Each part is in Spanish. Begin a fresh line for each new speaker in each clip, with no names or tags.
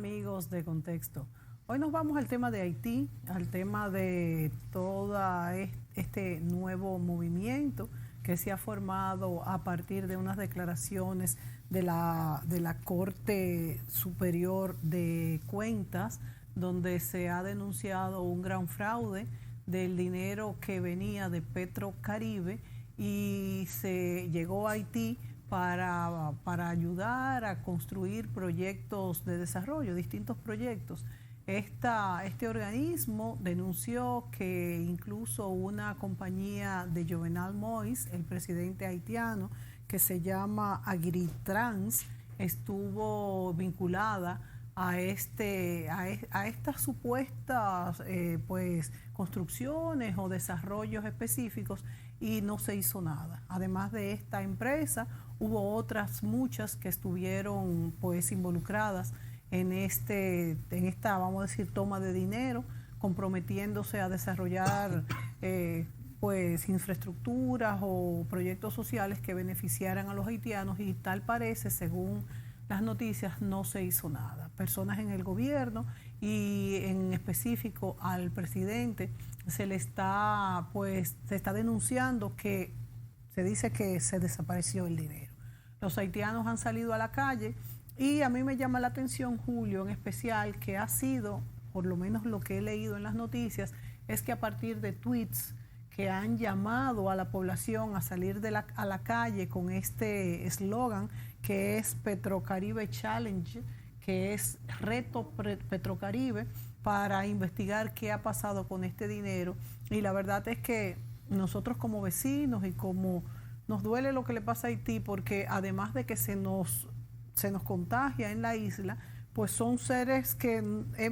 amigos de Contexto. Hoy nos vamos al tema de Haití, al tema de todo este nuevo movimiento que se ha formado a partir de unas declaraciones de la Corte Superior de Cuentas, donde se ha denunciado un gran fraude del dinero que venía de Petrocaribe y se llegó a Haití para ayudar a construir proyectos de desarrollo, distintos proyectos. Este organismo denunció que incluso una compañía de Jovenel Moïse, el presidente haitiano, que se llama Agritrans, estuvo vinculada a estas supuestas construcciones o desarrollos específicos, y no se hizo nada. Además de esta empresa, hubo otras muchas que estuvieron involucradas en esta, vamos a decir, toma de dinero, comprometiéndose a desarrollar infraestructuras o proyectos sociales que beneficiaran a los haitianos, y tal parece, según las noticias, no se hizo nada. Personas en el gobierno y en específico al presidente se está denunciando que se dice que se desapareció el dinero. Los haitianos han salido a la calle y a mí me llama la atención, Julio, en especial, que ha sido, por lo menos lo que he leído en las noticias, es que a partir de tweets que han llamado a la población a salir a la calle con este eslogan que es Petrocaribe Challenge, que es Reto Petrocaribe, para investigar qué ha pasado con este dinero. Y la verdad es que nosotros como vecinos y como nos duele lo que le pasa a Haití, porque además de que se nos contagia en la isla, pues son seres que,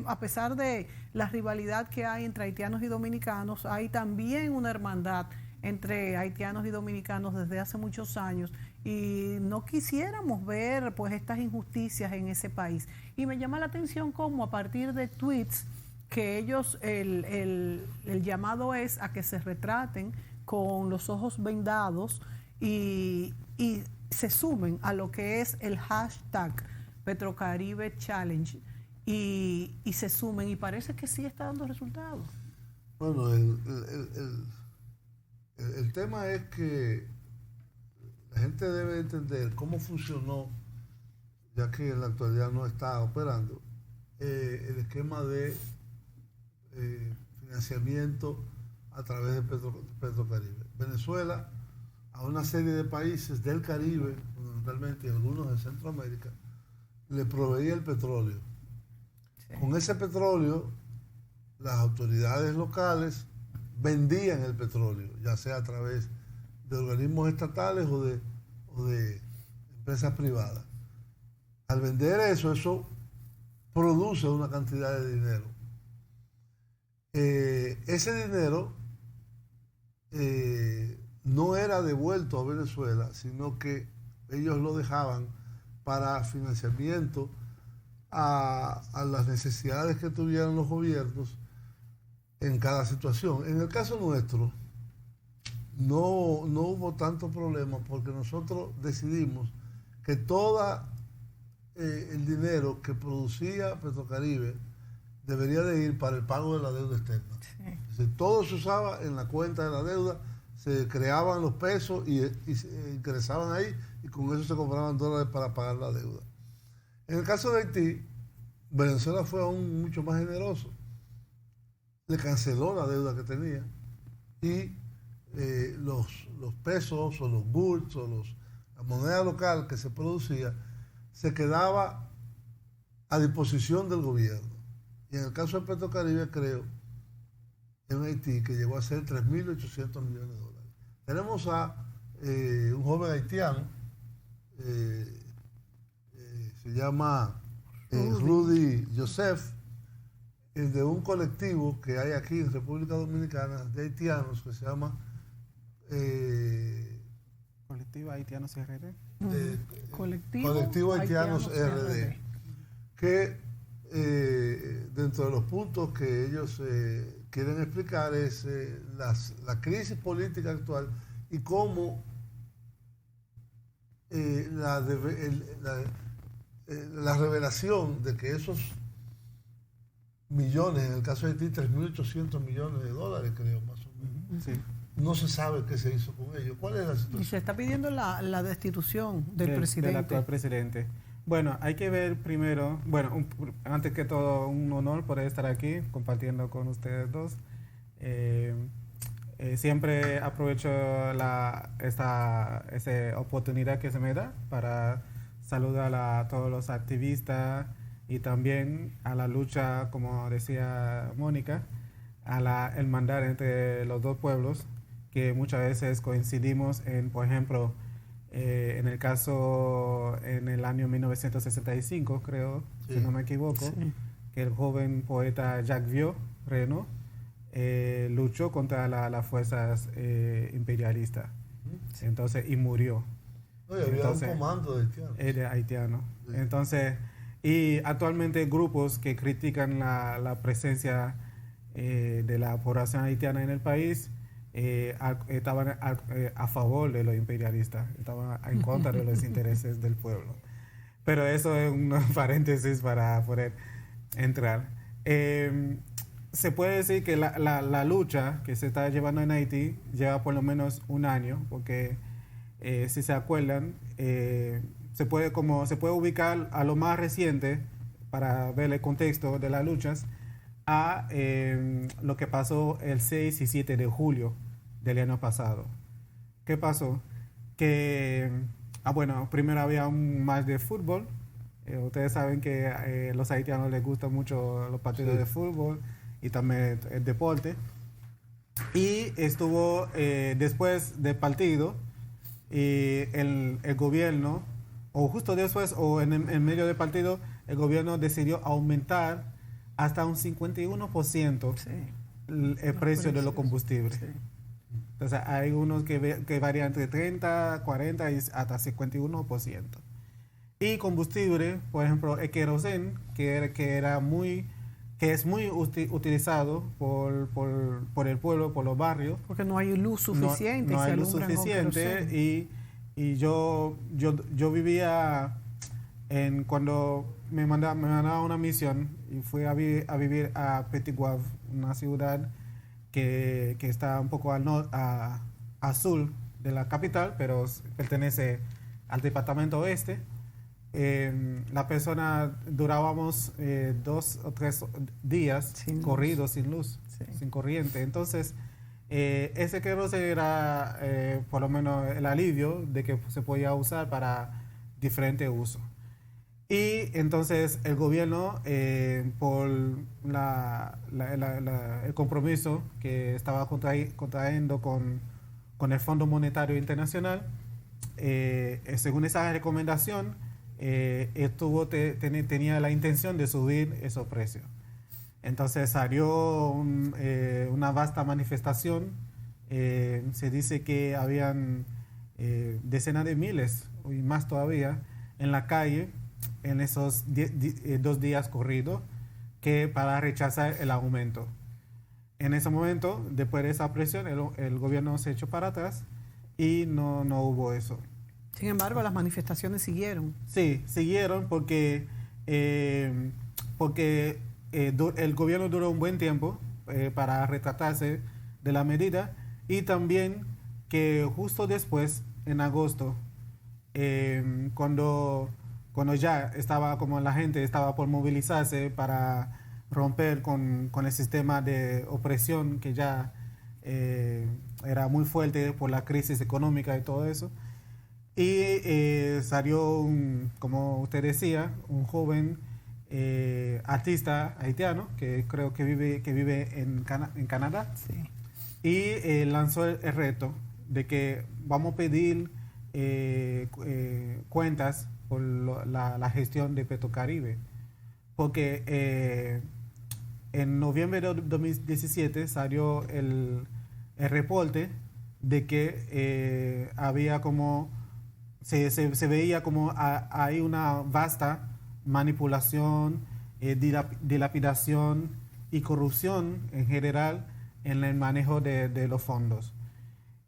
a pesar de la rivalidad que hay entre haitianos y dominicanos, hay también una hermandad entre haitianos y dominicanos desde hace muchos años, y no quisiéramos ver estas injusticias en ese país. Y me llama la atención cómo a partir de tweets que ellos, el llamado es a que se retraten con los ojos vendados y se sumen a lo que es el hashtag Petrocaribe Challenge y se sumen, y parece que sí está dando resultados.
Bueno, el tema es que la gente debe entender cómo funcionó, ya que en la actualidad no está operando, el esquema de financiamiento a través de Petrocaribe. Venezuela, a una serie de países del Caribe, fundamentalmente, y algunos de Centroamérica, le proveía el petróleo. Sí. Con ese petróleo, las autoridades locales vendían el petróleo, ya sea a través de organismos estatales o de empresas privadas. Al vender eso produce una cantidad de dinero. Ese dinero no era devuelto a Venezuela, sino que ellos lo dejaban para financiamiento a las necesidades que tuvieran los gobiernos en cada situación. En el caso nuestro, no hubo tanto problema, porque nosotros decidimos que todo el dinero que producía Petrocaribe debería de ir para el pago de la deuda externa. Sí. Entonces, todo se usaba en la cuenta de la deuda, se creaban los pesos y se ingresaban ahí, y con eso se compraban dólares para pagar la deuda. En el caso de Haití, Venezuela fue aún mucho más generoso. Le canceló la deuda que tenía, y los pesos o los goods o la moneda local que se producía se quedaba a disposición del gobierno. Y en el caso de Petrocaribe, creo, en Haití, que llegó a ser 3.800 millones de dólares. Tenemos a un joven haitiano, se llama Rudy Joseph, de un colectivo que hay aquí en República Dominicana de haitianos que se llama
Colectivo Haitianos RD.
Colectivo
Haitianos RD, que dentro de los puntos que ellos quieren explicar es la crisis política actual y cómo la revelación de que esos millones, en el caso de Haití, 3.800 millones de dólares, creo, más o menos.
Sí.
No se sabe qué se hizo con ellos. ¿Cuál es la
Y
situación?
se está pidiendo la destitución del presidente.
Del actual presidente. Bueno, hay que ver primero, bueno, antes que todo, un honor poder estar aquí compartiendo con ustedes dos. Siempre aprovecho esta oportunidad que se me da para saludar a todos los activistas y también a la lucha, como decía Mónica, a la hermandad entre los dos pueblos, que muchas veces coincidimos en, por ejemplo, en el caso en el año 1965, creo,
Sí.
si no me equivoco,
Sí.
que el joven poeta Jacques Vieux Reno luchó contra las fuerzas imperialistas, entonces, y murió.
Oye, había
Entonces,
un comando de haitianos.
Era haitiano.
Sí.
Entonces, y actualmente grupos que critican la presencia de la población haitiana en el país estaban a favor de los imperialistas, estaban en contra de los intereses del pueblo. Pero eso es un paréntesis para poder entrar. Se puede decir que la lucha que se está llevando en Haití lleva por lo menos un año, porque si se acuerdan, se puede ubicar a lo más reciente para ver el contexto de las luchas a lo que pasó el 6 y 7 de julio del año pasado. ¿Qué pasó? Que, bueno, primero había un match de fútbol. Ustedes saben que a los haitianos les gustan mucho los partidos
Sí.
de fútbol y también el deporte. Y estuvo después del partido, el gobierno, o justo después, o en medio del partido, el gobierno decidió aumentar hasta un 51%
Sí.
el precio de los combustibles.
Sí.
Entonces, hay unos que varían entre 30, 40 y hasta 51%. Y combustible, por ejemplo, el queroseno, que es muy utilizado por el pueblo, por los barrios.
Porque no hay luz suficiente.
No
y se
hay luz
alumbran con
suficiente
queroseno.
y yo vivía cuando me mandaba una misión y fui a vivir a Petit Goâve, una ciudad que está un poco al sur de la capital, pero pertenece al departamento oeste. La persona durábamos 2 o 3 días
Sin
corridos sin luz,
Sí.
sin corriente. Entonces, ese queroseno era por lo menos el alivio de que se podía usar para diferentes usos. Y entonces el gobierno, por el compromiso que estaba contrayendo con el Fondo Monetario Internacional, según esa recomendación, tenía la intención de subir esos precios. Entonces salió una vasta manifestación. Se dice que habían decenas de miles y más todavía en la calle en esos 2 días corridos para rechazar el aumento. En ese momento, después de esa presión, el gobierno se echó para atrás y no hubo eso.
Sin embargo, las manifestaciones siguieron.
Sí, siguieron porque el gobierno duró un buen tiempo para retratarse de la medida, y también que justo después, en agosto, cuando ya estaba como la gente estaba por movilizarse para romper con el sistema de opresión que ya era muy fuerte por la crisis económica y todo eso. Y salió, como usted decía, un joven artista haitiano que creo que vive en Canadá.
Sí.
Y lanzó el reto de que vamos a pedir cuentas por la gestión de Petrocaribe. Porque en noviembre de 2017 salió el reporte de que había como se veía como hay una vasta manipulación, dilapidación y corrupción en general en el manejo de los fondos.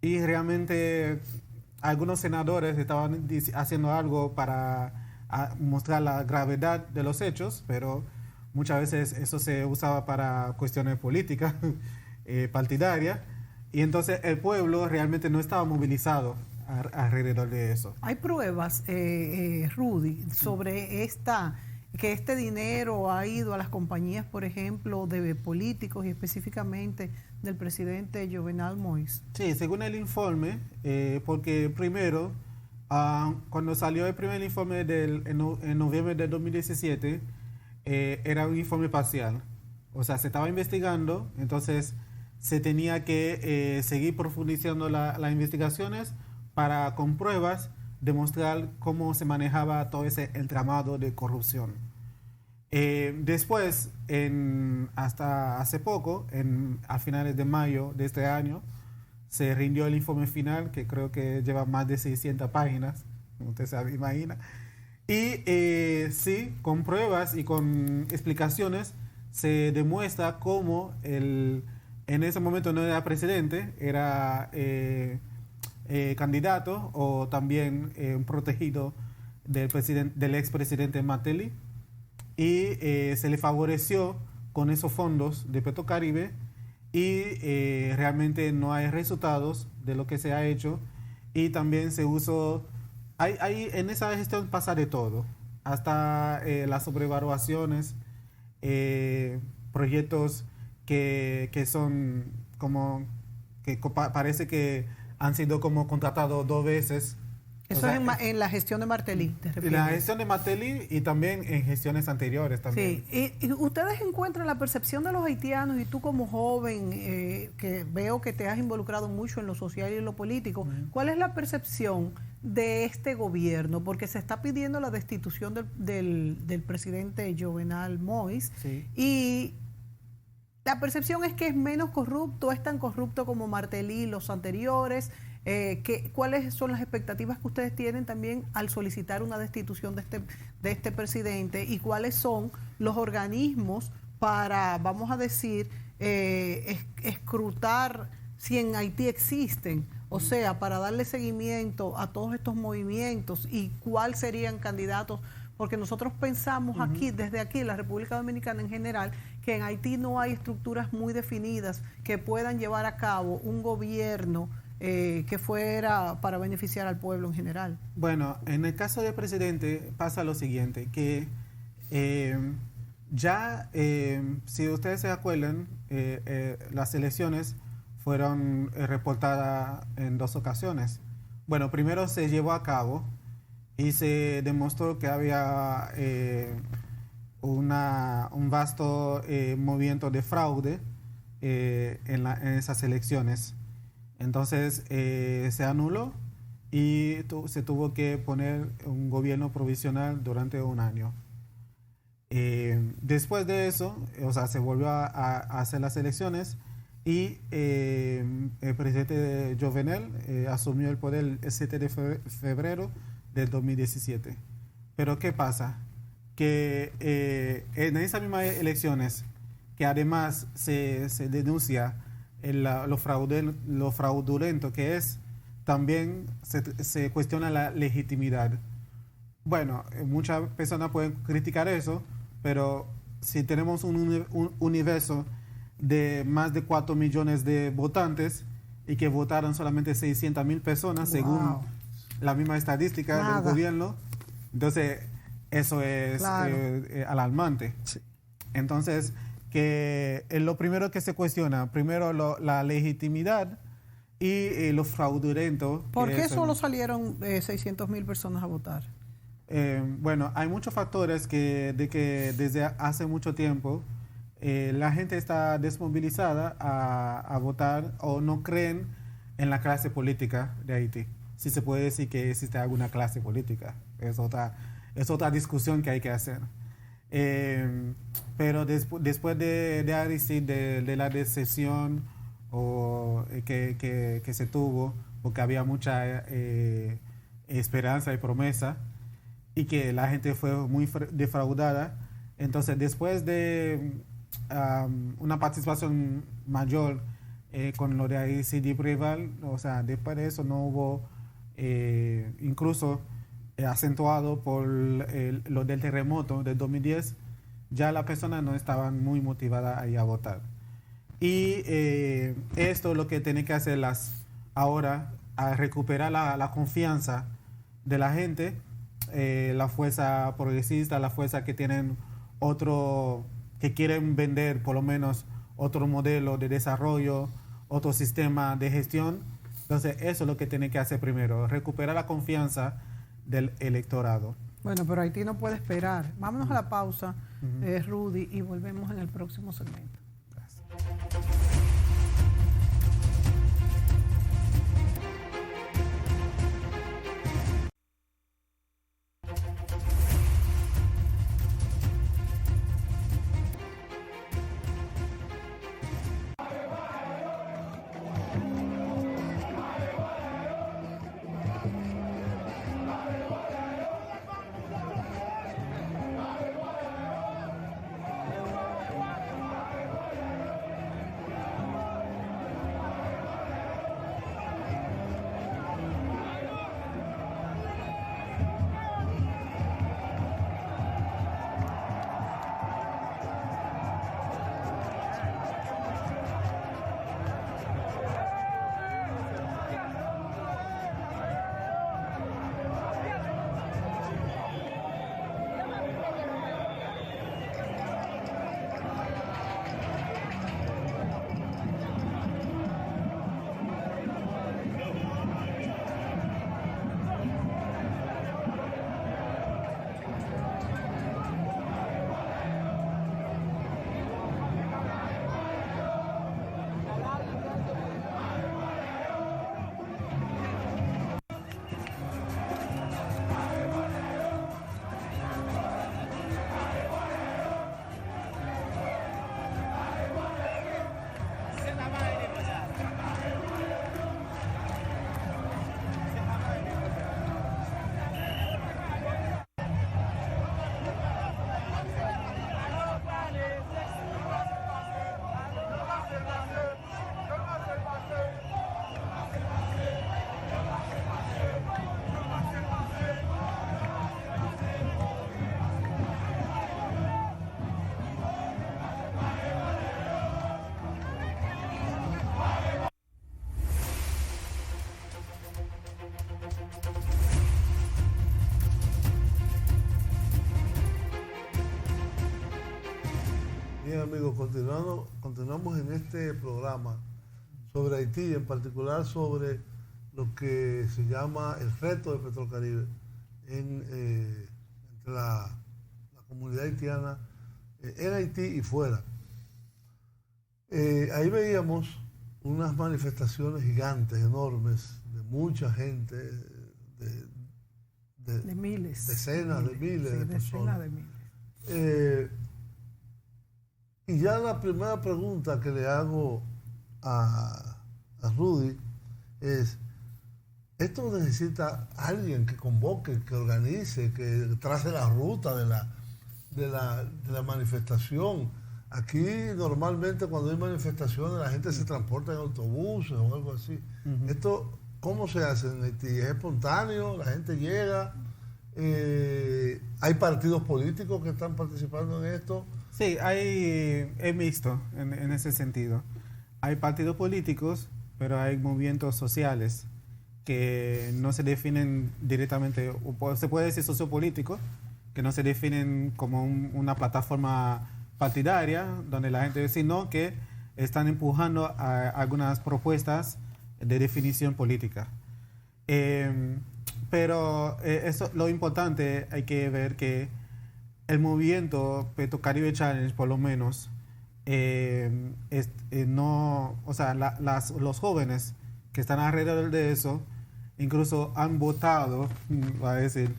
Y realmente algunos senadores estaban haciendo algo para mostrar la gravedad de los hechos, pero muchas veces eso se usaba para cuestiones políticas, partidarias, y entonces el pueblo realmente no estaba movilizado alrededor de eso.
Hay pruebas, Rudy, sobre que este dinero ha ido a las compañías, por ejemplo, de políticos y específicamente del presidente Jovenel Moïse.
Sí, según el informe, porque primero, cuando salió el primer informe en noviembre del 2017, era un informe parcial. O sea, se estaba investigando, entonces se tenía que seguir profundizando las investigaciones para, con pruebas, demostrar cómo se manejaba todo ese entramado de corrupción. Después, hasta hace poco, a finales de mayo de este año, se rindió el informe final, que creo que lleva más de 600 páginas, como usted se imagina. Y sí, con pruebas y con explicaciones, se demuestra cómo en ese momento no era presidente, era candidato o también un protegido del expresidente Martelly, y se le favoreció con esos fondos de Petrocaribe, y realmente no hay resultados de lo que se ha hecho, y también se usó, en esa gestión pasa de todo, hasta las sobrevaluaciones, proyectos que son como, que parece que han sido como contratados 2 veces.
Eso es en la gestión de Martelly, ¿te refieres?
En la gestión de Martelly y también en gestiones anteriores también.
Sí, y ustedes encuentran la percepción de los haitianos, y tú como joven, que veo que te has involucrado mucho en lo social y en lo político, ¿cuál es la percepción de este gobierno? Porque se está pidiendo la destitución del presidente Jovenel Moïse,
Sí.
y la percepción es que es menos corrupto, es tan corrupto como Martelly y los anteriores. ¿Cuáles son las expectativas que ustedes tienen también al solicitar una destitución de este presidente, y cuáles son los organismos para, vamos a decir, escrutar si en Haití existen, o sea, para darle seguimiento a todos estos movimientos, y cuáles serían candidatos? Porque nosotros pensamos aquí, desde aquí, en la República Dominicana en general, que en Haití no hay estructuras muy definidas que puedan llevar a cabo un gobierno que fuera para beneficiar al pueblo en general.
Bueno, en el caso del presidente pasa lo siguiente, que si ustedes se acuerdan, las elecciones fueron reportadas en 2 ocasiones. Bueno, primero se llevó a cabo y se demostró que había un vasto movimiento de fraude en esas elecciones. Entonces se anuló y se tuvo que poner un gobierno provisional durante 1 año. Después de eso, o sea, se volvió a hacer las elecciones, y el presidente Jovenel asumió el poder el 7 de febrero del 2017. Pero ¿qué pasa? Que en esas mismas elecciones, que además se denuncia lo fraudulento que es, también se cuestiona la legitimidad. Bueno, muchas personas pueden criticar eso, pero si tenemos un universo de más de 4 millones de votantes y que votaron solamente 600,000 personas, según la misma estadística del gobierno, entonces eso es alarmante. Sí. Entonces, que lo primero que se cuestiona, primero la legitimidad y lo fraudulento.
¿Por qué solo salieron 600,000 personas a votar?
Bueno, hay muchos factores que desde hace mucho tiempo la gente está desmovilizada a votar, o no creen en la clase política de Haití. Si se puede decir que existe alguna clase política, es otra discusión que hay que hacer. Pero después de la decisión que se tuvo, porque había mucha esperanza y promesa, y que la gente fue muy defraudada, entonces después de una participación mayor con lo de ICD Preval, o sea, después de eso no hubo, incluso acentuado por lo del terremoto del 2010, ya las personas no estaban muy motivadas a ir a votar. Y esto es lo que tiene que hacer ahora, a recuperar la confianza de la gente, la fuerza progresista, la fuerza que tienen que quieren vender por lo menos otro modelo de desarrollo, otro sistema de gestión. Entonces, eso es lo que tiene que hacer primero, recuperar la confianza del electorado.
Bueno, pero Haití no puede esperar. Vámonos a la pausa, Rudy, y volvemos en el próximo segmento.
Bien, amigos, continuamos en este programa sobre Haití, en particular sobre lo que se llama el reto de Petrocaribe entre la comunidad haitiana en Haití y fuera. Ahí veíamos unas manifestaciones gigantes, enormes, de mucha gente,
de miles.
Decenas de miles de personas.
Decenas de miles.
Y ya la primera pregunta que le hago a Rudy es, ¿esto necesita alguien que convoque, que organice, que trace la ruta de la manifestación? Aquí normalmente cuando hay manifestaciones la gente se transporta en autobuses o algo así. ¿Esto cómo se hace en Haití? ¿Es espontáneo? ¿La gente llega? ¿Hay partidos políticos que están participando en esto?
Sí, es mixto en ese sentido. Hay partidos políticos, pero hay movimientos sociales que no se definen directamente, o se puede decir sociopolíticos, que no se definen como una plataforma partidaria, donde la gente, sino que están empujando a algunas propuestas de definición política. Pero lo importante, hay que ver que el movimiento Petrocaribe Challenge, por lo menos, los jóvenes que están alrededor de eso, incluso han votado, va a decir,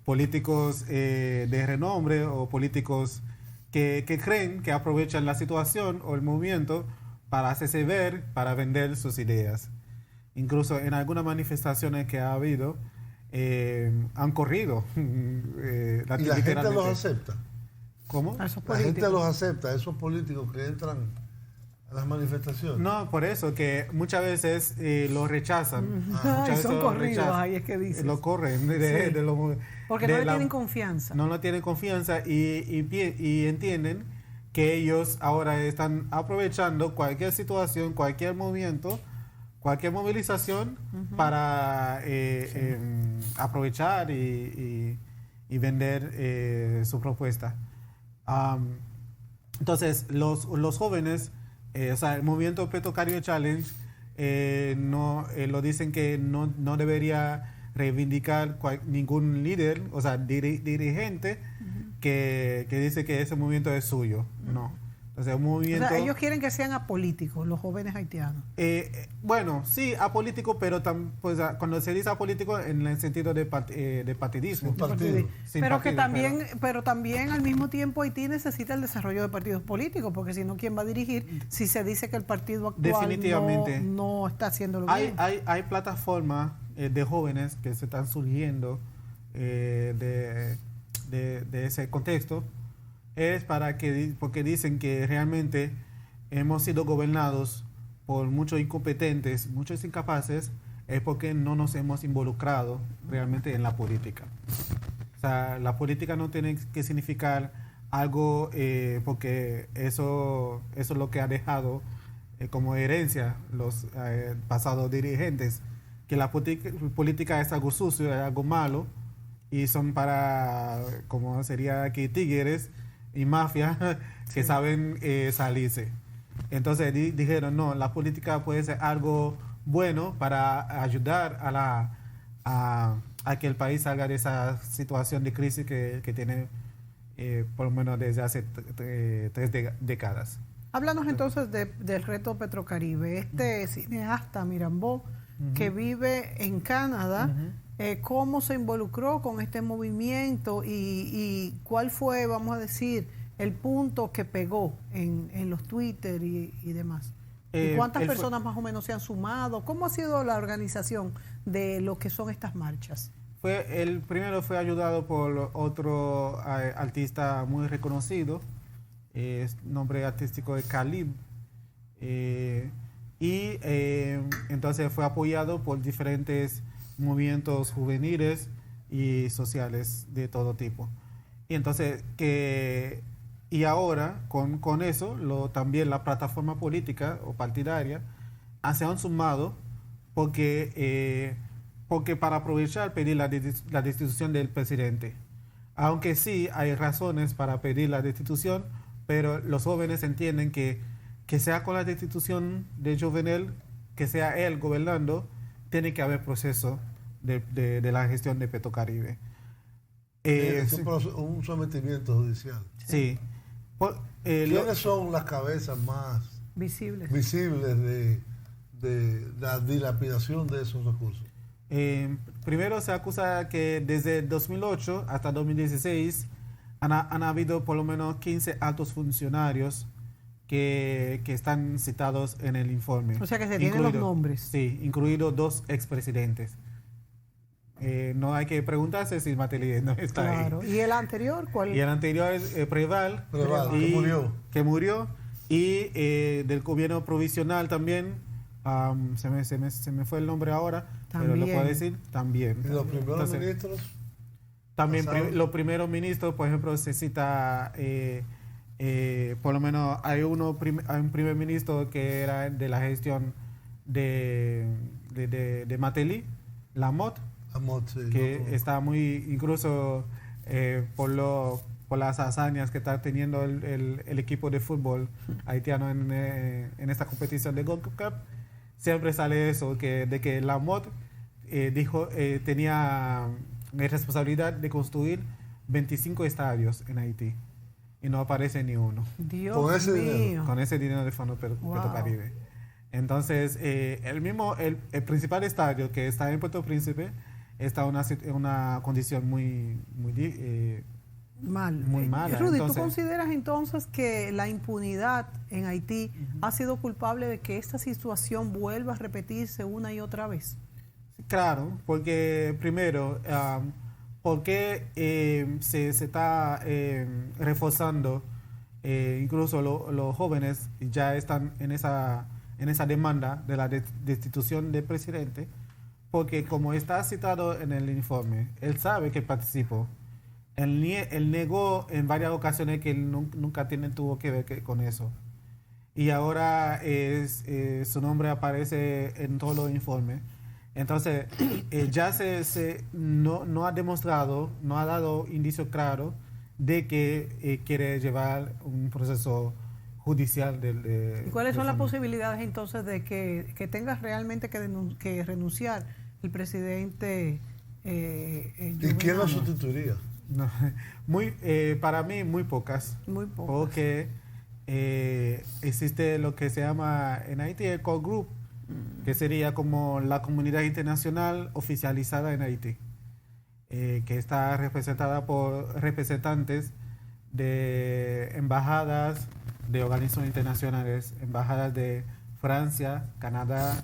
políticos de renombre o políticos que creen que aprovechan la situación o el movimiento para hacerse ver, para vender sus ideas. Incluso en algunas manifestaciones que ha habido, han corrido.
¿Y la gente los acepta?
¿Cómo?
La gente los acepta, esos políticos que entran a las manifestaciones.
No, por eso, que muchas veces lo rechazan.
Ay, son corridos, ahí es que dicen.
Lo corren.
Porque no le tienen confianza.
No le tienen confianza y entienden que ellos ahora están aprovechando cualquier situación, cualquier movimiento, cualquier movilización para aprovechar y vender su propuesta. Entonces, los jóvenes, o sea, el movimiento Petro Caribe Challenge, lo dicen que no debería reivindicar ningún líder, o sea, dirigente que dice que ese movimiento es suyo. No. Entonces, un movimiento...
O sea, ellos quieren que sean apolíticos, los jóvenes haitianos.
Bueno, sí, apolítico, pero pues, cuando se dice apolítico en el sentido de partidismo.
Pero también al mismo tiempo Haití necesita el desarrollo de partidos políticos, porque si no, ¿quién va a dirigir si se dice que el partido actual
definitivamente
no está haciéndolo bien?
Hay plataformas de jóvenes que se están surgiendo de ese contexto. Es porque dicen que realmente hemos sido gobernados por muchos incompetentes, muchos incapaces, es porque no nos hemos involucrado realmente en la política. O sea, la política no tiene que significar algo porque eso es lo que ha dejado como herencia los pasados dirigentes, que la política es algo sucio, es algo malo, y son para, como sería aquí, tigres y mafia que saben salirse. Entonces dijeron, no, la política puede ser algo bueno para ayudar a que el país salga de esa situación de crisis que tiene por lo menos desde hace 3 décadas.
Háblanos entonces del reto Petrocaribe. Este cineasta Mirambó, que vive en Canadá, ¿cómo se involucró con este movimiento y cuál fue, vamos a decir, el punto que pegó en los Twitter y demás? ¿Y cuántas personas más o menos se han sumado? ¿Cómo ha sido la organización de lo que son estas marchas?
El primero fue ayudado por otro artista muy reconocido, nombre artístico de Calib, entonces fue apoyado por diferentes movimientos juveniles y sociales de todo tipo. Y entonces y ahora con eso también la plataforma política o partidaria se han sumado porque para aprovechar pedir la destitución del presidente. Aunque sí hay razones para pedir la destitución, pero los jóvenes entienden que sea con la destitución de Jovenel, que sea él gobernando, tiene que haber proceso de la gestión de Petrocaribe.
Un sometimiento judicial.
Sí.
¿Quiénes son las cabezas más
visibles
de la dilapidación de esos recursos?
Primero se acusa que desde 2008 hasta 2016 han habido por lo menos 15 altos funcionarios que están citados en el informe.
O sea que se tienen los nombres.
Sí, incluidos 2 expresidentes. No hay que preguntarse si Mateli no está ahí.
Claro. ¿Y el anterior cuál?
Y el anterior es Preval, que murió. Y del gobierno provisional también, se me fue el nombre ahora,
también.
pero lo puedo decir también.
¿Y los primeros ministros?
También los primeros ministros, por ejemplo, se cita, por lo menos hay un primer ministro que era de la gestión de Mateli, Lamotte, sí, que está muy, incluso por las hazañas que está teniendo el equipo de fútbol haitiano en esta competición de Gold Cup, siempre sale eso, de que Lamotte tenía la responsabilidad de construir 25 estadios en Haití y no aparece ni uno.
Dios
mío.
Con ese dinero de Fondo Petrocaribe. Entonces, el principal estadio que está en Puerto Príncipe está en una condición muy mala.
Rudy, entonces, ¿tú consideras entonces que la impunidad en Haití ha sido culpable de que esta situación vuelva a repetirse una y otra vez?
Claro, porque primero, ¿por qué se está reforzando incluso los jóvenes ya están en esa demanda de la destitución del presidente, porque como está citado en el informe, él sabe que participó. Él negó en varias ocasiones que él nunca tuvo que ver con eso. Y ahora su nombre aparece en todos los informes. Entonces, ya no ha demostrado, no ha dado indicio claro de que quiere llevar un proceso judicial.
¿Y cuáles son las posibilidades entonces de que tenga realmente que renunciar el presidente?
¿Y quién lo sustituiría?
No, para mí, muy pocas.
Muy pocas.
Porque existe lo que se llama en Haití el Core Group, que sería como la comunidad internacional oficializada en Haití, que está representada por representantes de embajadas de organismos internacionales, embajadas de Francia, Canadá,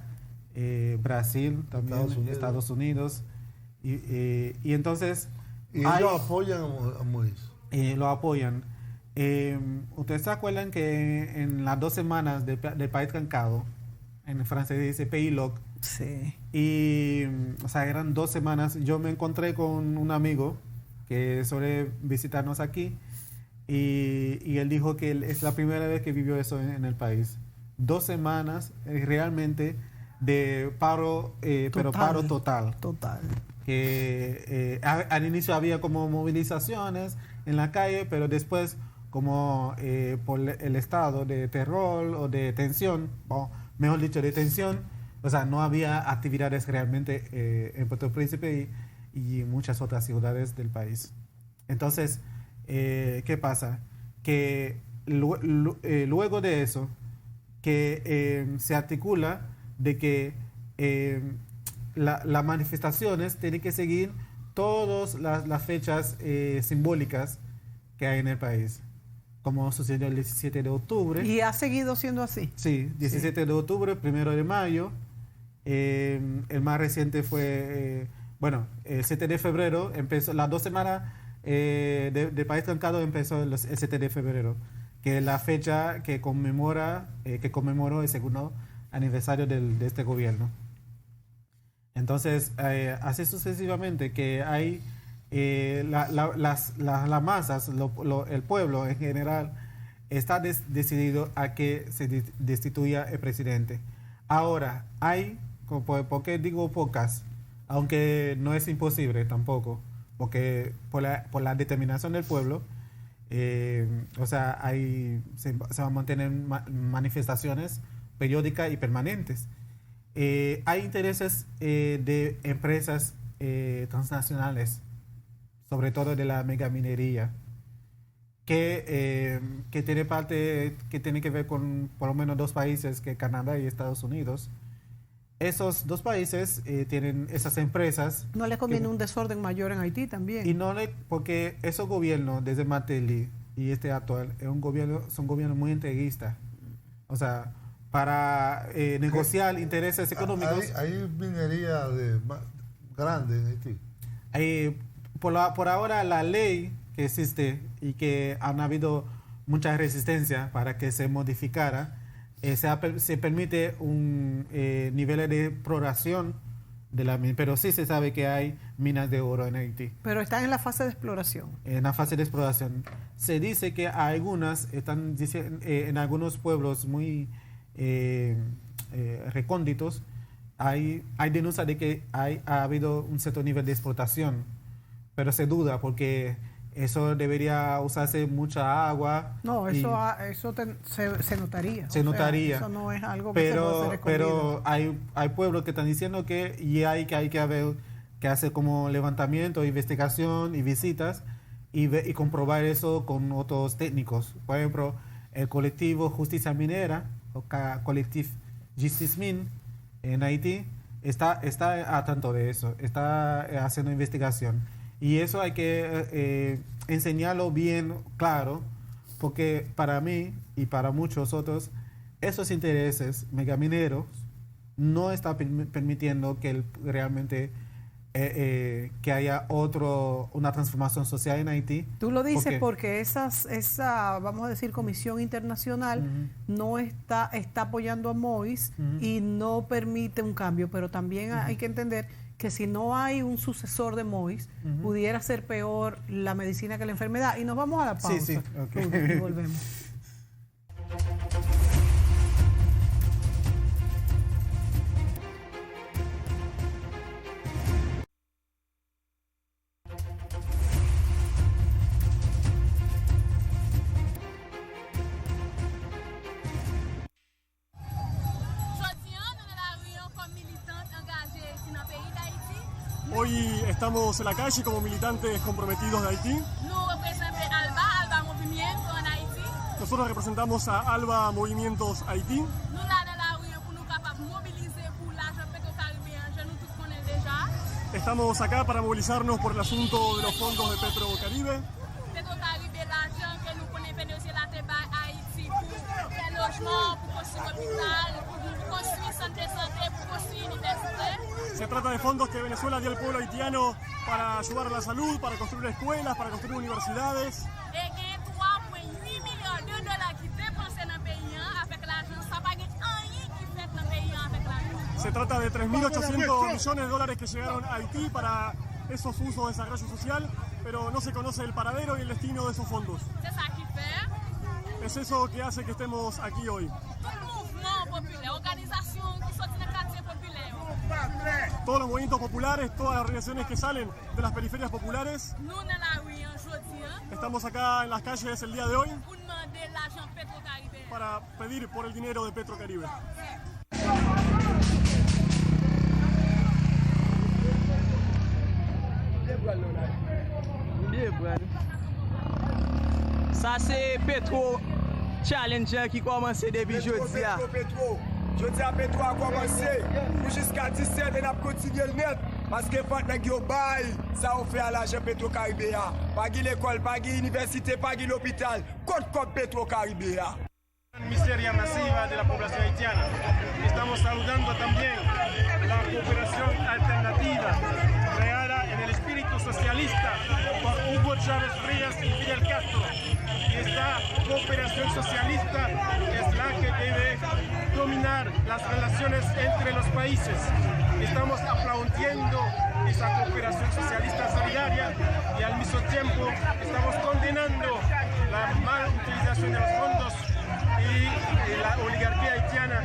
Brasil, también Estados Unidos. Y entonces...
¿Y ellos apoyan a Moïse?
Lo apoyan. ¿Ustedes se acuerdan que en las 2 semanas del país trancado, en francés dice Pays Loc?
Sí.
Y, o sea, eran 2 semanas. Yo me encontré con un amigo que suele visitarnos aquí y él dijo que es la primera vez que vivió eso en el país. 2 semanas realmente de paro, pero paro total.
Total.
Que al inicio había como movilizaciones en la calle, pero después como por el estado de terror o de tensión, o mejor dicho, de tensión, o sea, no había actividades realmente en Puerto Príncipe y muchas otras ciudades del país. Entonces, ¿qué pasa? Que luego de eso, que se articula de que las manifestaciones tienen que seguir todas las fechas simbólicas que hay en el país, como sucedió el 17 de octubre.
¿Y ha seguido siendo así?
Sí, 17 de octubre, 1 de mayo. El más reciente fue, el 7 de febrero, empezó las 2 semanas de país trancado, empezó el 7 de febrero, que es la fecha que conmemoró el segundo aniversario de este gobierno. Entonces, así sucesivamente, que hay las masas, el pueblo en general, está decidido a que se destituya el presidente. Ahora, hay, ¿por qué digo pocas? Aunque no es imposible tampoco, porque por la determinación del pueblo, o sea, se van a mantener manifestaciones periódicas y permanentes. Hay intereses de empresas transnacionales, sobre todo de la megaminería, que tiene parte que tiene que ver con por lo menos 2 países, que Canadá y Estados Unidos. Esos 2 países tienen esas empresas.
¿No les conviene un desorden mayor en Haití también?
Y porque esos gobiernos, desde Martelly y este actual, son gobiernos muy integristas. O sea, para negociar intereses económicos.
¿Hay minería grande en Haití?
Por ahora, la ley que existe y que han habido mucha resistencia para que se modificara, se permite un nivel de exploración de la mina, pero sí se sabe que hay minas de oro en Haití.
Pero están en la fase de exploración.
En la fase de exploración. Se dice que algunas están en algunos pueblos muy recónditos, hay denuncia de que ha habido un cierto nivel de explotación, pero se duda porque eso debería usarse mucha agua.
No, eso se notaría.
Se notaría.
Eso no es algo que se puede hacer escondido.
Pero hay pueblos que están diciendo que hay que hacer como levantamiento, investigación y visitas y comprobar eso con otros técnicos. Por ejemplo, el colectivo Justicia Minera, o colectivo Justice Min en Haití, está a tanto de eso, está haciendo investigación. Y eso hay que enseñarlo bien claro, porque para mí y para muchos otros, esos intereses megamineros no están permitiendo que realmente que haya una transformación social en Haití.
Tú lo dices porque esa, vamos a decir, comisión internacional no está apoyando a Moïse y no permite un cambio, pero también hay que entender que si no hay un sucesor de Moïse, pudiera ser peor la medicina que la enfermedad. Y nos vamos a la pausa.
Sí, okay.
Y volvemos.
Hoy estamos en la calle como militantes comprometidos de Haití. Nosotros representamos a ALBA Movimientos Haití. Estamos acá para movilizarnos por el asunto de los fondos de Petrocaribe. Se trata de fondos que Venezuela dio al pueblo haitiano para ayudar a la salud, para construir escuelas, para construir universidades. Se trata de 3.800 millones de dólares que llegaron a Haití para esos usos de desarrollo social, pero no se conoce el paradero y el destino de esos fondos. Es eso que hace que estemos aquí hoy. Todos los movimientos populares, todas las organizaciones que salen de las periferias populares. Estamos acá en las calles el día de hoy para pedir por el dinero de Petrocaribe.
Ça c'est Petro Challenger qui commence depuis jeudi.
Jeudi à Petro a commencé pour jusqu'à 17 et n'a continué le net parce que faut que yo bail ça on fait à l'argent Petrocaribéa. Pas l'école, pas l'université, pas l'hôpital, contre Petrocaribéa.
Miseria masiva de la población haitiana. Estamos saludando también la cooperación alternativa creada en el espíritu socialista por Hugo Chávez Frías y Fidel Castro. Y esta cooperación socialista es la que debe dominar las relaciones entre los países. Estamos aplaudiendo esa cooperación socialista solidaria y al mismo tiempo estamos condenando la mala utilización de los fondos y la oligarquía haitiana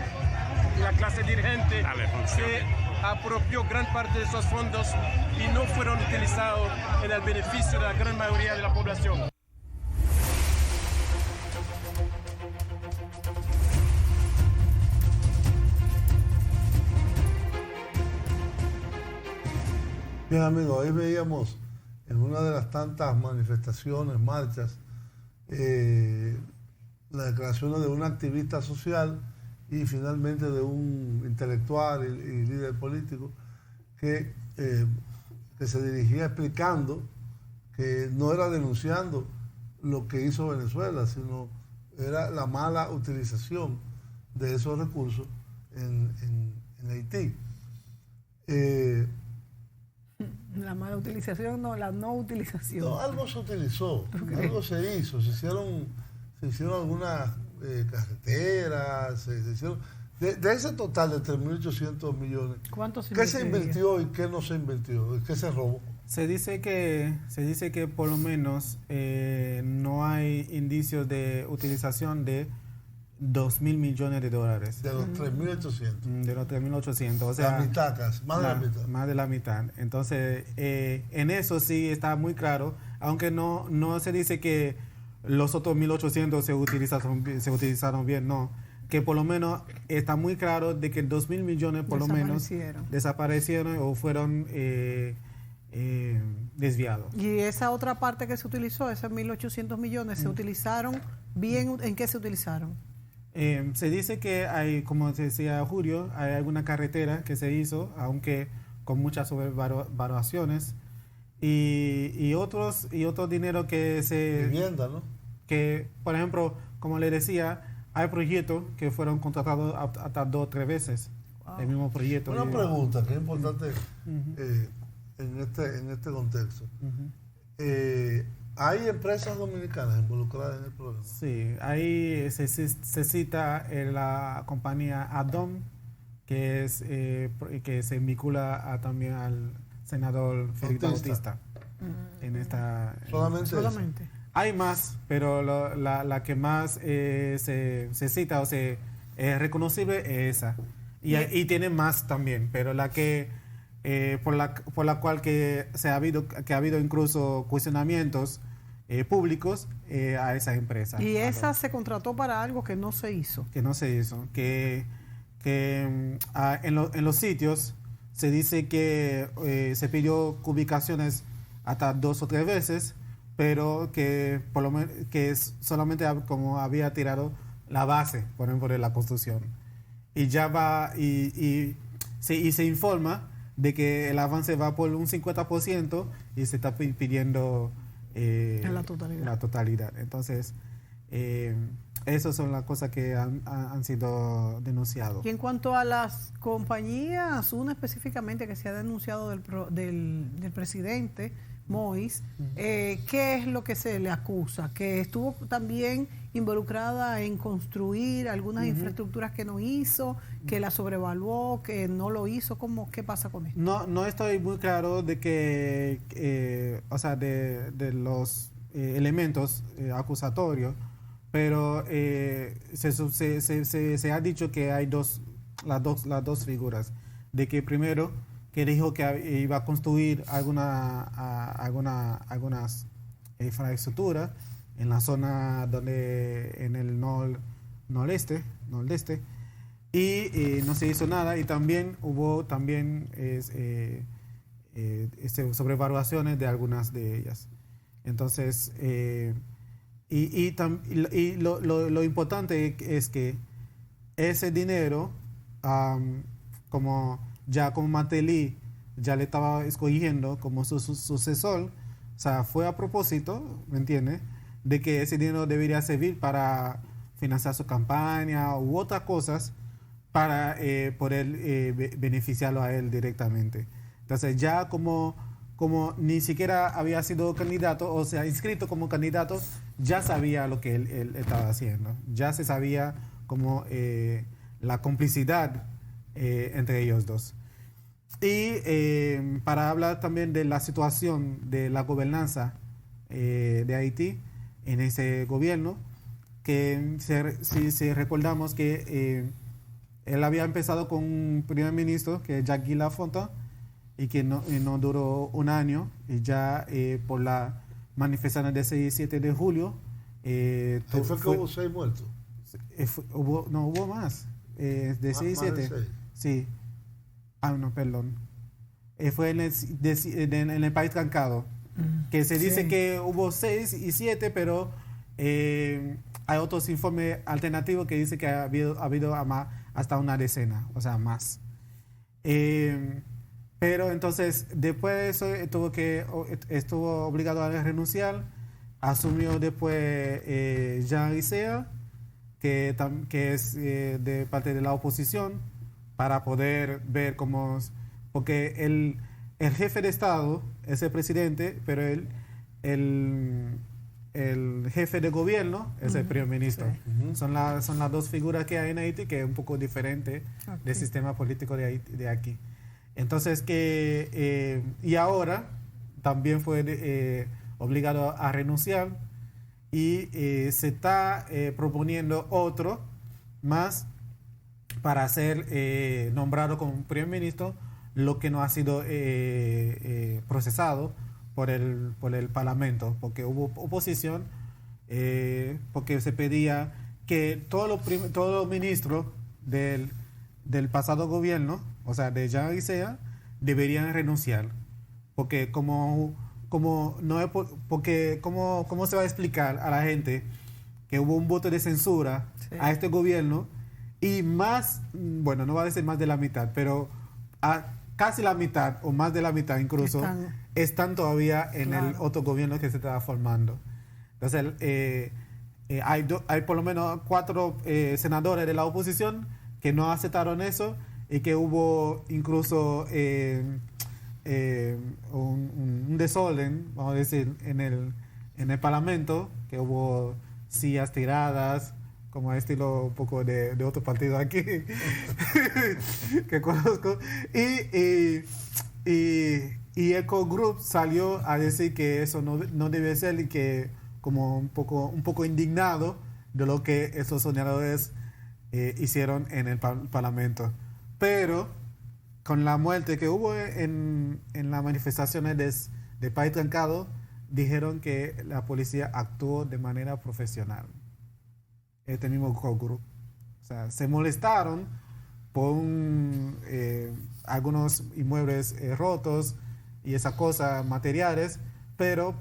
y la clase dirigente se apropió gran parte de esos fondos y no fueron utilizados en el beneficio de la gran mayoría de la población.
Bien, amigos, ahí veíamos en una de las tantas manifestaciones, marchas, las declaraciones de un activista social y finalmente de un intelectual y líder político que se dirigía explicando que no era denunciando lo que hizo Venezuela, sino era la mala utilización de esos recursos en Haití.
La mala utilización, no, la no utilización.
No, algo se utilizó, algo se hizo, se hicieron algunas carreteras, se hicieron... De ese total de 3.800 millones,
¿cuánto se
¿qué se invirtió y qué no se invirtió? ¿Qué se robó?
Se dice que por lo menos no hay indicios de utilización de 2.000 millones de dólares.
De los 3.800.
De los 3.800. O sea,
la mitad casi, más de la mitad.
Más de la mitad. Entonces, en eso sí está muy claro, aunque no se dice que los otros 1.800 se utilizaron bien, no. Que por lo menos está muy claro de que 2.000 millones por lo menos desaparecieron o fueron desviados.
Y esa otra parte que se utilizó, esos 1.800 millones, ¿se utilizaron bien? ¿En qué se utilizaron?
Se dice que hay, como decía Julio, hay alguna carretera que se hizo, aunque con muchas sobrevaluaciones, y otros dinero que se...
Vivienda, ¿no?
Que, por ejemplo, como le decía, hay proyectos que fueron contratados hasta 2 o 3 veces. Wow. El mismo proyecto.
Una pregunta que es importante en este contexto. ¿Hay empresas dominicanas involucradas en el problema?
Sí, ahí se cita la compañía Adom, que se vincula también al senador Felipe Bautista.
Solamente.
Hay más, pero la que más se cita o es reconocible es esa. Y tiene más también, pero la que por la cual que ha habido incluso cuestionamientos públicos a esa empresa.
Y esa se contrató para algo que no se hizo.
En los sitios se dice que se pidió ubicaciones hasta 2 o 3 veces, pero que por lo menos que solamente como había tirado la base, por ejemplo, de la construcción. Y ya va y se informa de que el avance va por un 50% y se está pidiendo la totalidad. Entonces, esas son las cosas que han sido denunciadas.
Y en cuanto a las compañías, una específicamente que se ha denunciado del presidente Moïse, ¿qué es lo que se le acusa? Que estuvo también involucrada en construir algunas infraestructuras que no hizo, que la sobrevaluó, que no lo hizo. ¿Qué pasa con esto? No
estoy muy claro de que, de los elementos acusatorios, pero se ha dicho que hay las dos figuras, de que primero que dijo que iba a construir algunas infraestructuras en la zona en el nordeste, y no se hizo nada, y también hubo sobrevaluaciones de algunas de ellas. Entonces, lo importante es que ese dinero, como Martelly ya le estaba escogiendo como su sucesor, o sea, fue a propósito, ¿me entiendes?, de que ese dinero debería servir para financiar su campaña u otras cosas para poder beneficiarlo a él directamente. Entonces, ya como ni siquiera había sido candidato, o sea, inscrito como candidato, ya sabía lo que él estaba haciendo. Ya se sabía como la complicidad entre ellos dos. Y para hablar también de la situación de la gobernanza de Haití en ese gobierno, que si recordamos que él había empezado con un primer ministro, que es Jacques Lafontaine, y que no duró un año, y ya por la manifestación del 6 y 7 de julio...
¿Fue que hubo 6 muertos?
Hubo más, de 6 y 7. Sí. No, perdón. Fue en el país trancado, que se dice que hubo 6 y 7, pero hay otros informes alternativos que dicen que ha habido hasta una decena, o sea, más. Pero entonces, después de eso, estuvo obligado a renunciar. Asumió después Jean Isea, que es de parte de la oposición, para poder ver cómo... Porque el jefe de Estado es el presidente, pero el jefe de gobierno es el primer ministro. Sí. Son las dos figuras que hay en Haití, que es un poco diferente del sistema político de aquí. Entonces, y ahora también fue obligado a renunciar, y se está proponiendo otro más para ser nombrado como primer ministro, lo que no ha sido procesado por el Parlamento, porque hubo oposición, porque se pedía que todos los ministros del pasado gobierno, o sea, de Jean Isea, deberían renunciar, porque ¿cómo se va a explicar a la gente que hubo un voto de censura a este gobierno, y más, bueno, no va a decir más de la mitad, pero casi la mitad o más de la mitad incluso están todavía en el otro gobierno que se está formando? Entonces, hay por lo menos 4 senadores de la oposición que no aceptaron eso, y que hubo incluso un desorden, vamos a decir, en el Parlamento, que hubo sillas tiradas, como estilo un poco de otro partido aquí que conozco, y Eco Group salió a decir que eso no debe ser y que como un poco indignado de lo que esos soñadores hicieron en el Parlamento. Pero con la muerte que hubo en las manifestaciones de País Trancado, dijeron que la policía actuó de manera profesional. Este mismo Eco Group. O sea, se molestaron por algunos inmuebles rotos y esas cosas materiales, pero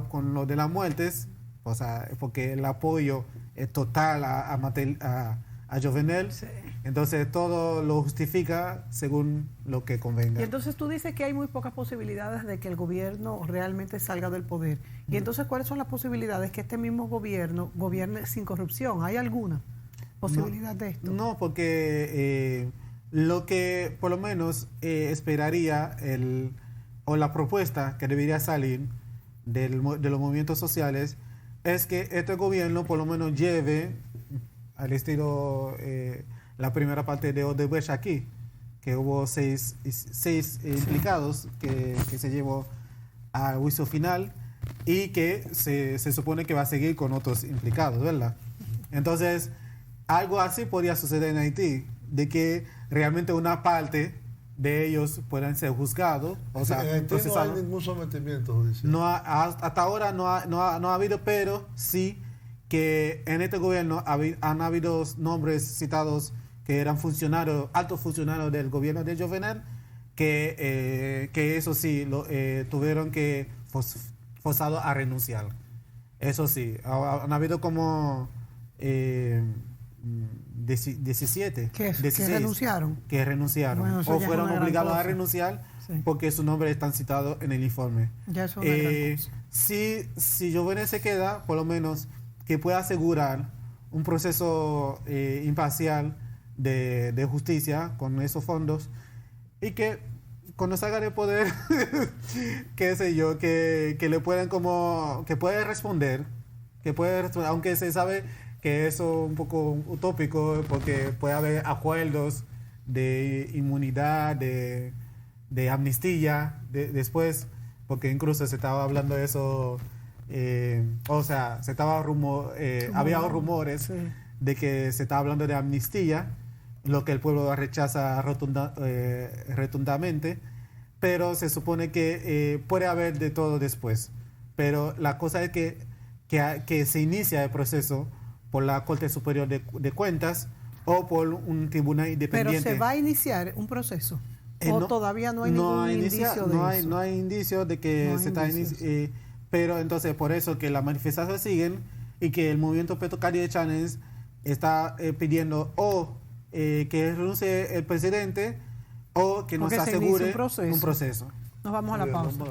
con lo de las muertes, o sea, porque el apoyo es total a Jovenel, sí. Entonces todo lo justifica según lo que convenga.
Y entonces tú dices que hay muy pocas posibilidades de que el gobierno realmente salga del poder. Y entonces, ¿cuáles son las posibilidades que este mismo gobierno gobierne sin corrupción? ¿Hay alguna posibilidad de esto? No,
porque lo que por lo menos esperaría o la propuesta que debería salir de los movimientos sociales es que este gobierno por lo menos lleve al estilo la primera parte de Odebrecht aquí, que hubo seis implicados que se llevó a juicio final y que se supone que va a seguir con otros implicados, ¿verdad? Entonces, algo así podría suceder en Haití, de que realmente una parte de ellos puedan ser juzgados. O sea,
en Haití no hay ningún sometimiento judicial.
Hasta ahora no ha habido, pero sí que en este gobierno han habido nombres citados que eran altos funcionarios del gobierno de Jovenel, que eso sí, tuvieron que forzado a renunciar. Eso sí, han habido como 17
que renunciaron.
Que renunciaron. Bueno, o fueron obligados a renunciar, sí, porque su nombre está citado en el informe.
Ya es una gran cosa.
Si Jovenel se queda, por lo menos que pueda asegurar un proceso imparcial de justicia con esos fondos, y que cuando salga de poder qué sé yo, que le puedan que puede responder, aunque se sabe que eso es un poco utópico porque puede haber acuerdos de inmunidad, de amnistía después, porque incluso se estaba hablando de eso, o sea, había rumores, sí, de que se estaba hablando de amnistía, lo que el pueblo rechaza rotundamente, pero se supone que puede haber de todo después. Pero la cosa es que se inicia el proceso por la Corte Superior de Cuentas o por un tribunal independiente.
¿Pero se va a iniciar un proceso? ¿O todavía no hay ningún indicio de eso?
No hay indicio de que se está iniciando. Pero entonces por eso que las manifestaciones siguen y que el movimiento Petrocaribe Challenge está pidiendo que renuncie el presidente o que nos asegure un proceso.
Nos vamos a la pausa.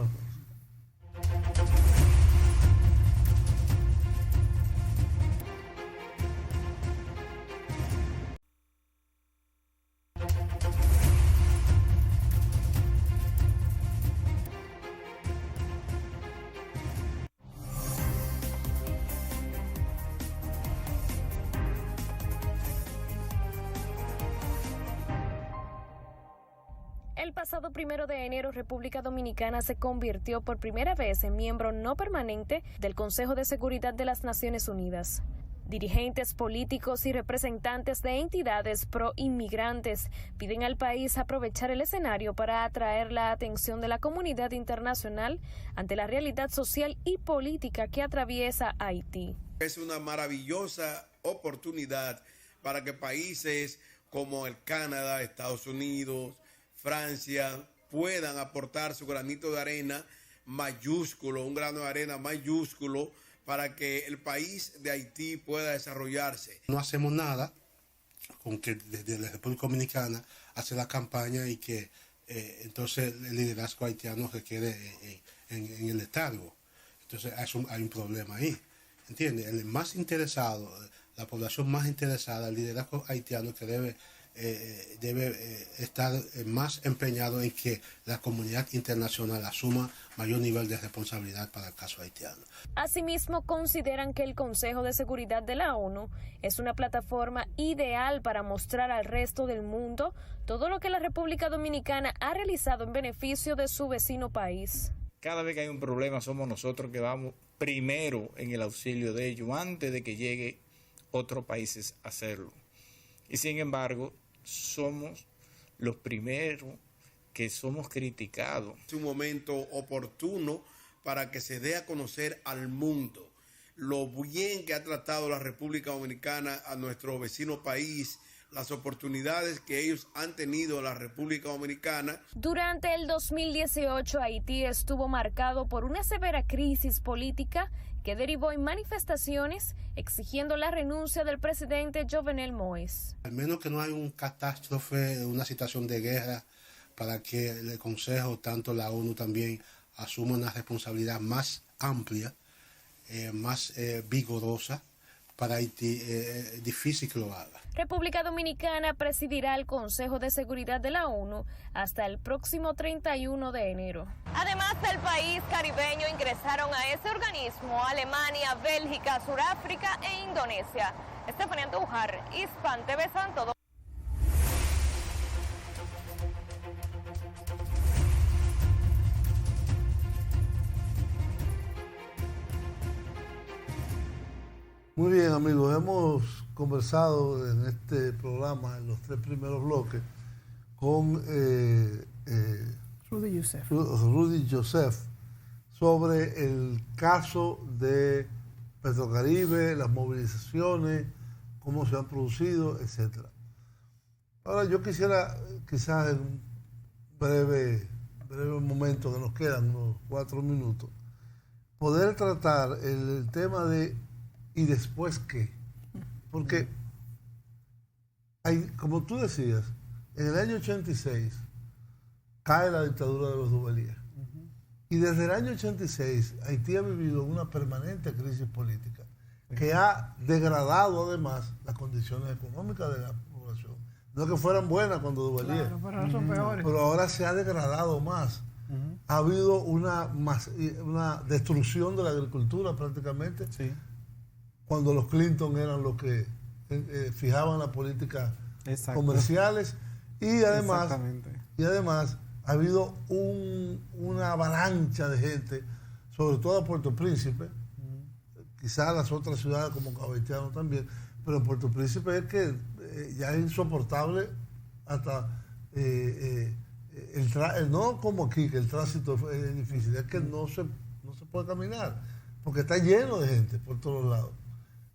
El pasado 1 de enero, República Dominicana se convirtió por primera vez en miembro no permanente del Consejo de Seguridad de las Naciones Unidas. Dirigentes políticos y representantes de entidades pro-inmigrantes piden al país aprovechar el escenario para atraer la atención de la comunidad internacional ante la realidad social y política que atraviesa Haití.
Es una maravillosa oportunidad para que países como el Canadá, Estados Unidos, Francia puedan aportar su granito de arena mayúsculo, un grano de arena mayúsculo para que el país de Haití pueda desarrollarse.
No hacemos nada con que desde la República Dominicana hace la campaña y que entonces el liderazgo haitiano se quede en el letargo. Entonces hay un problema ahí, ¿entiendes? El más interesado, la población más interesada, el liderazgo haitiano que debe debe estar más empeñado en que la comunidad internacional asuma mayor nivel de responsabilidad para el caso haitiano.
Asimismo, consideran que el Consejo de Seguridad de la ONU es una plataforma ideal para mostrar al resto del mundo todo lo que la República Dominicana ha realizado en beneficio de su vecino país.
Cada vez que hay un problema somos nosotros que vamos primero en el auxilio de ellos antes de que llegue otros países a hacerlo. Y sin embargo, somos los primeros que somos criticados.
Es un momento oportuno para que se dé a conocer al mundo lo bien que ha tratado la República Dominicana a nuestro vecino país, las oportunidades que ellos han tenido en la República Dominicana.
Durante el 2018, Haití estuvo marcado por una severa crisis política que derivó en manifestaciones exigiendo la renuncia del presidente Jovenel Moïse.
Al menos que no haya una catástrofe, una situación de guerra, para que el Consejo, tanto la ONU también, asuma una responsabilidad más amplia, más vigorosa para Haití, es difícil que lo haga.
República Dominicana presidirá el Consejo de Seguridad de la ONU hasta el próximo 31 de enero. Además del país caribeño, ingresaron a ese organismo Alemania, Bélgica, Sudáfrica e Indonesia. Estefanía Andújar, Hispan TV Santo Domingo.
Muy bien, amigos, hemos conversado en este programa, en los 3 primeros bloques, con Rudy Joseph sobre el caso de Petrocaribe, las movilizaciones, cómo se han producido, etc. Ahora yo quisiera, quizás en un breve momento que nos quedan, unos 4 minutos, poder tratar el tema de ¿y después qué? Porque, como tú decías, en el año 86 cae la dictadura de los Duvalier. Y desde el año 86 Haití ha vivido una permanente crisis política que ha degradado además las condiciones económicas de la población. No que fueran buenas cuando Duvalier,
claro, pero ahora son peores.
Pero ahora se ha degradado más. Ha habido una destrucción de la agricultura prácticamente. Sí. Cuando los Clinton eran los que fijaban las políticas comerciales y además ha habido una avalancha de gente, sobre todo a Puerto Príncipe, quizás las otras ciudades como Cabo Haitiano también, pero en Puerto Príncipe es que ya es insoportable hasta no como aquí, que el tránsito es difícil, es que no se puede caminar, porque está lleno de gente por todos lados.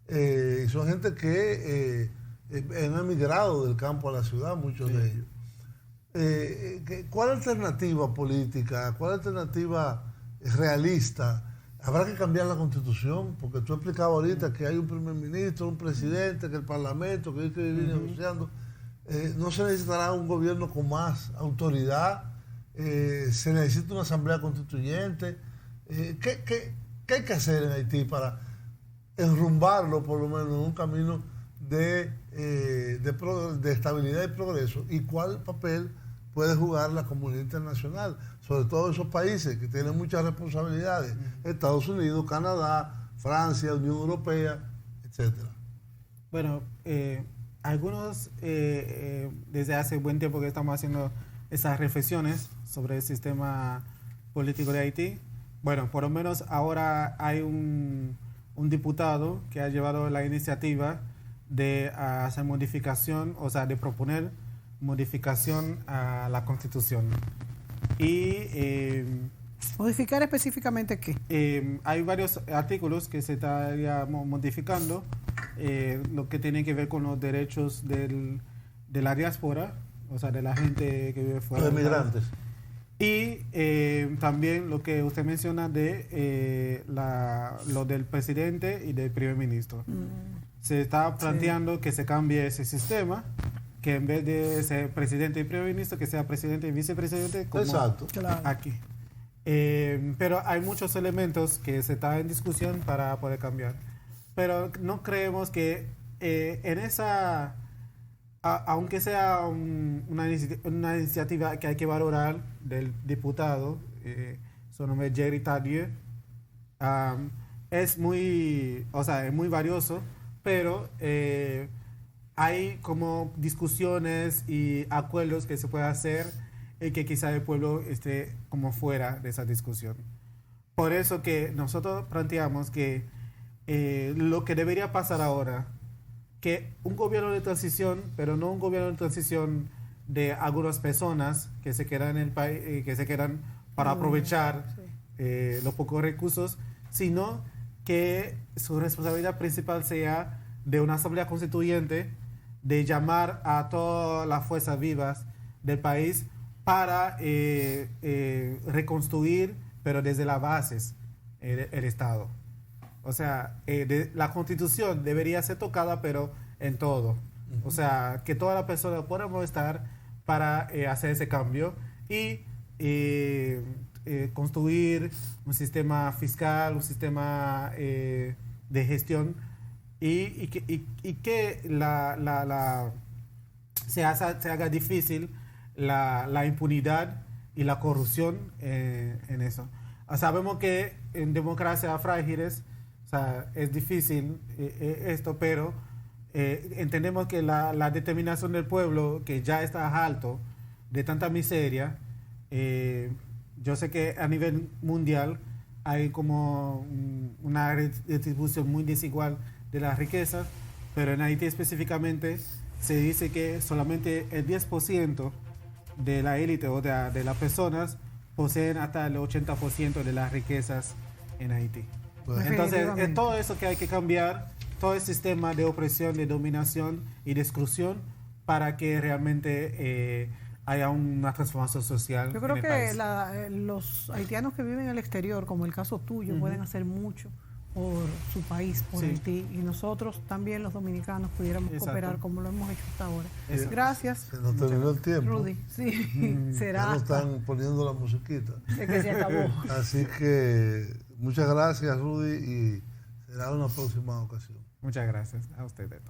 Y son gente que han emigrado del campo a la ciudad, muchos de ellos. ¿Cuál alternativa política, cuál alternativa realista? Habrá que cambiar la Constitución, porque tú explicabas ahorita que hay un primer ministro, un presidente, que el Parlamento, que hay que vivir negociando. No se necesitará un gobierno con más autoridad, se necesita una asamblea constituyente. ¿Qué hay que hacer en Haití para enrumbarlo por lo menos en un camino de estabilidad y progreso? ¿Y cuál papel puede jugar la comunidad internacional? Sobre todo esos países que tienen muchas responsabilidades, Estados Unidos, Canadá, Francia, Unión Europea, etcétera.
Bueno, algunos desde hace buen tiempo que estamos haciendo esas reflexiones sobre el sistema político de Haití. Bueno, por lo menos ahora hay un diputado que ha llevado la iniciativa de hacer modificación, o sea, de proponer modificación a la Constitución. Y
¿modificar específicamente qué?
Hay varios artículos que se estaría modificando, lo que tiene que ver con los derechos de la diáspora, o sea, de la gente que vive fuera.
Los migrantes.
Y también lo que usted menciona de lo del presidente y del primer ministro. Se está planteando que se cambie ese sistema, que en vez de ser presidente y primer ministro, que sea presidente y vicepresidente, como aquí. Pero hay muchos elementos que se están en discusión para poder cambiar. Pero no creemos que en esa aunque sea una iniciativa que hay que valorar del diputado, su nombre es Jerry Tardieu, es muy valioso, pero hay como discusiones y acuerdos que se puede hacer y que quizá el pueblo esté como fuera de esa discusión. Por eso que nosotros planteamos que lo que debería pasar ahora, que un gobierno de transición, pero no un gobierno de transición de algunas personas que se quedan en el país, que se quedan para aprovechar los pocos recursos, sino que su responsabilidad principal sea de una asamblea constituyente, de llamar a todas las fuerzas vivas del país para reconstruir, pero desde las bases, el Estado. O sea, la Constitución debería ser tocada, pero en todo. O sea, que todas las personas podamos estar para hacer ese cambio y construir un sistema fiscal, un sistema de gestión y que se haga difícil la impunidad y la corrupción en eso. Sabemos que en democracias frágiles, o sea, es difícil esto, pero entendemos que la determinación del pueblo, que ya está alto de tanta miseria, yo sé que a nivel mundial hay como una redistribución muy desigual de las riquezas, pero en Haití específicamente se dice que solamente el 10% de la élite o de las personas poseen hasta el 80% de las riquezas en Haití. Pues, entonces, es todo eso que hay que cambiar, todo el sistema de opresión, de dominación y de exclusión para que realmente haya una transformación social.
Yo creo que los haitianos que viven en el exterior, como el caso tuyo, pueden hacer mucho por su país, por Haití, y nosotros también los dominicanos pudiéramos cooperar como lo hemos hecho hasta ahora. Gracias.
Se nos terminó el tiempo.
Rudy, será.
Ya nos están poniendo la musiquita.
Es que se acabó.
Así que muchas gracias, Rudy, y será una próxima ocasión.
Muchas gracias a ustedes.